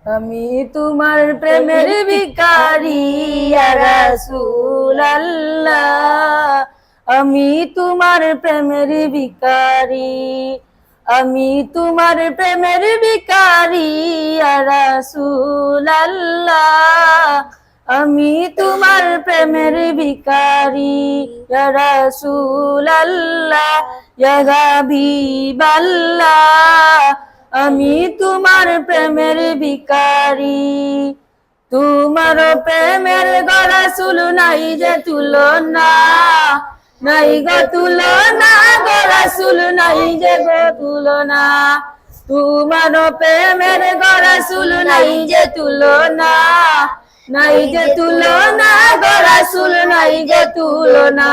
আমি তোমার প্রেমের ভিখারি ইয়া রাসূলুল্লাহ। আমি তোমার প্রেমের ভিখারি, আমি তোমার প্রেমের ভিখারি ইয়া রাসূলুল্লাহ। আমি তোমার প্রেমের ভিখারি ইয়া রাসূলুল্লাহ, ইয়া হাবিবাল্লাহ। আমি তোমার প্রেমের ভিখারি। তোমার প্রেমের রাসূল নাই যে তুলনা, নাই গো তুলনা গো রাসূল, নাই যে গো তুলনা। তোমার প্রেমের রাসূল নাই যে তুলনা, নাই যে তুলনা গো রাসূল, নাই যে তুলনা।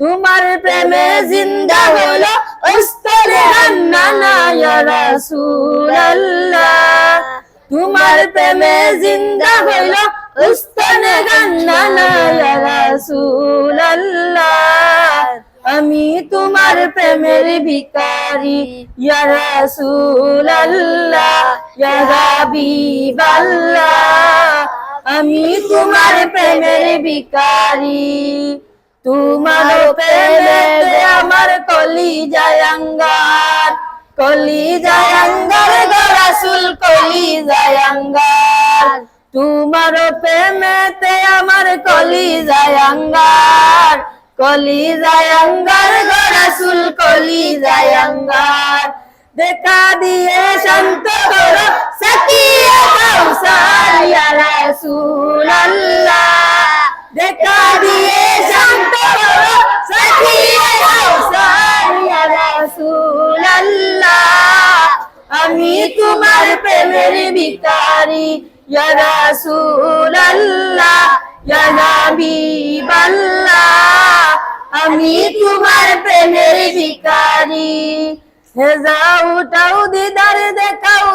তোমার প্রেমে জিন্দা হলো উস্তরে হান্নানা ইয়া রাসূলুল্লাহ। তোমার প্রেমে জিন্দা হলো উস্তরে হান্নানা ইয়া রাসূলুল্লাহ। আমি তোমার প্রেমের ভিখারি ইয়া রাসূলুল্লাহ, ইয়া হাবিবাল্লাহ। আমি তোমার প্রেমের ভিখারি। তোমার প্রেমেতে আমার কলিজায় আঙ্গার, কলিজায় আঙ্গার গো রাসূল, কলিজায় আঙ্গার। তোমার প্রেমেতে আমার কলিজায় আঙ্গার, কলিজায় আঙ্গার গো রাসূল, কলিজায় আঙ্গার। দেখা দিয়ে শান্ত করো সাকিয়ে কাউসার ইয়া রাসূলুল্লাহ। দেখা দিয়ে শান্ত করো সাকিয়ে কাউসার ইয়া রাসূলুল্লাহ। আমি তোমার প্রেমের ভিখারি ইয়া রাসূলুল্লাহ, ইয়া হাবিবাল্লাহ। আমি তোমার প্রেমের ভিখারি। হে যাও উঠাও দিদার দেখাও